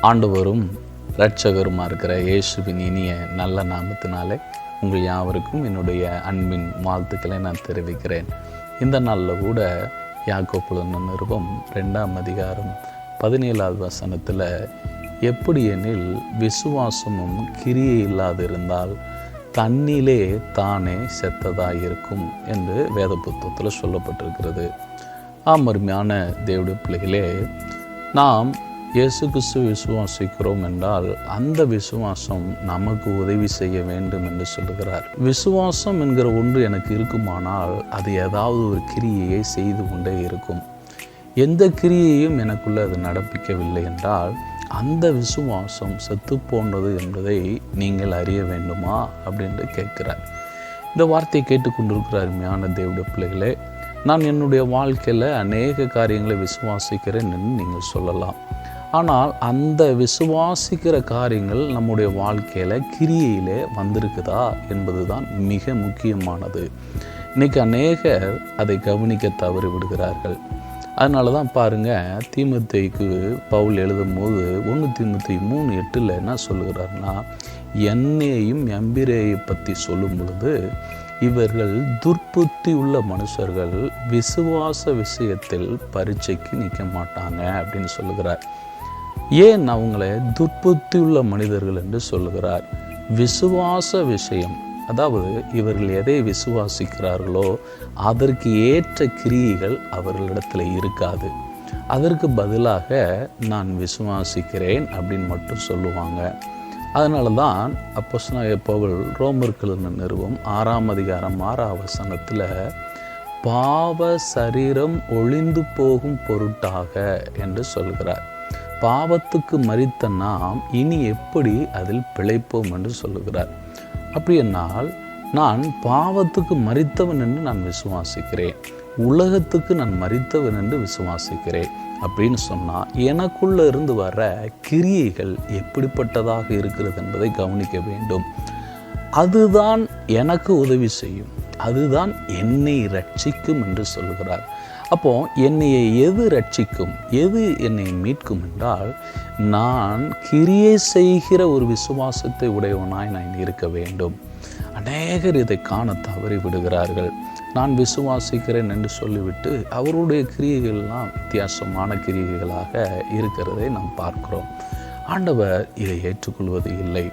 ஆண்டவரும் இரட்சகருமா இருக்கிற இயேசுவின் இனிய நல்ல நாமத்தினாலே உங்கள் யாவருக்கும் என்னுடைய அன்பின் வாழ்த்துக்களை நான் தெரிவிக்கிறேன். இந்த நாளில் கூட யாக்கோப்பு நிருபம் 2ஆம் அதிகாரம் 17வது வசனத்தில் எப்படி எனில் விசுவாசமும் கிரியை இல்லாதிருந்தால் தன்னிலே தானே செத்ததாயிருக்கும் என்று வேத புத்தகத்தில் சொல்லப்பட்டிருக்கிறது. அருமையான தேவனுடைய பிள்ளைகளே, நாம் இயேசு கிறிஸ்து விசுவாசிக்கிறோம் என்றால் அந்த விசுவாசம் நமக்கு உதவி செய்ய வேண்டும் என்று சொல்லுகிறார். விசுவாசம் என்கிற ஒன்று எனக்கு இருக்குமானால் அது ஏதாவது ஒரு கிரியையை செய்து கொண்டே இருக்கும். எந்த கிரியையும் எனக்குள்ளே அது நடப்பிக்கவில்லை என்றால் அந்த விசுவாசம் செத்து போன்றது என்பதை நீங்கள் அறிய வேண்டுமா அப்படின்ட்டு கேட்கிறார். இந்த வார்த்தையை கேட்டுக்கொண்டிருக்கிற அருமையான தேவனுடைய பிள்ளைகளே, நான் என்னுடைய வாழ்க்கையில் அநேக காரியங்களை விசுவாசிக்கிறேன் என்று நீங்கள் சொல்லலாம். ஆனால் அந்த விசுவாசிக்கிற காரியங்கள் நம்முடைய வாழ்க்கையில் கிரியையிலே வந்திருக்குதா என்பது தான் மிக முக்கியமானது. இன்றைக்கி அநேகர் அதை கவனிக்க தவறி விடுகிறார்கள். அதனால தான் பாருங்கள், தீமோத்தேயுக்கு பவுல் எழுதும் போது 1 தீமோத்தேயு 3:8 என்ன சொல்லுகிறார்னா, என்னையும் எம்பிரேயை பற்றி சொல்லும் பொழுது இவர்கள் துர்ப்புத்தி உள்ள மனுஷர்கள், விசுவாச விஷயத்தில் பரீட்சைக்கு நிற்க மாட்டாங்க அப்படின்னு சொல்லுகிறார். ஏன் அவங்கள துர்ப்புத்தி உள்ள மனிதர்கள் என்று சொல்லுகிறார்? விசுவாச விஷயம், அதாவது இவர்கள் எதை விசுவாசிக்கிறார்களோ அதற்கு ஏற்ற கிரியைகள் அவர்களிடத்தில் இருக்காது. அதற்கு பதிலாக நான் விசுவாசிக்கிறேன் அப்படின்னு மட்டும் சொல்லுவாங்க. அதனால தான் அப்போஸ்தலனாகிய பவுல் ரோமர்கள் நிருபம் 6ஆம் அதிகாரம் 6ஆம் வசனத்தில் பாவ சரீரம் ஒழிந்து போகும் பொருட்டாக என்று சொல்கிறார். பாவத்துக்கு மரித்த நாம் இனி எப்படி அதில் பிழைப்போம் என்று சொல்லுகிறார். அப்படி என்னால் நான் பாவத்துக்கு மரித்தவன் என்று நான் விசுவாசிக்கிறேன், உலகத்துக்கு நான் மரித்தவன் என்று விசுவாசிக்கிறேன் அப்படின்னு சொன்னால் எனக்குள்ளே இருந்து வர கிரியைகள் எப்படிப்பட்டதாக இருக்கிறது என்பதை கவனிக்க வேண்டும். அதுதான் எனக்கு உதவி செய்யும், அதுதான் என்னை ரட்சிக்கும் என்று சொல்கிறார். அப்போது என்னை எது ரட்சிக்கும், எது என்னை மீட்கும் என்றால், நான் கிரியை செய்கிற ஒரு விசுவாசத்தை உடையவனாய் நான் இருக்க வேண்டும். அநேகர் இதை காண தவறி விடுகிறார்கள். நான் விசுவாசிக்கிறேன் என்று சொல்லிவிட்டு அவருடைய கிரியைகள்லாம் வித்தியாசமான கிரியைகளாக இருக்கிறதை நாம் பார்க்கிறோம். ஆண்டவர் இதை ஏற்றுக்கொள்வது இல்லை.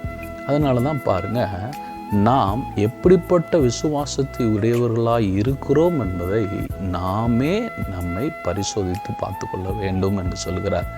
அதனால தான் பாருங்கள், நாம் எப்படிப்பட்ட விசுவாசத்தை உடையவர்களாய் இருக்கிறோம் என்பதை நாமே நம்மை பரிசோதித்து பார்த்து கொள்ள வேண்டும் என்று சொல்கிறார்.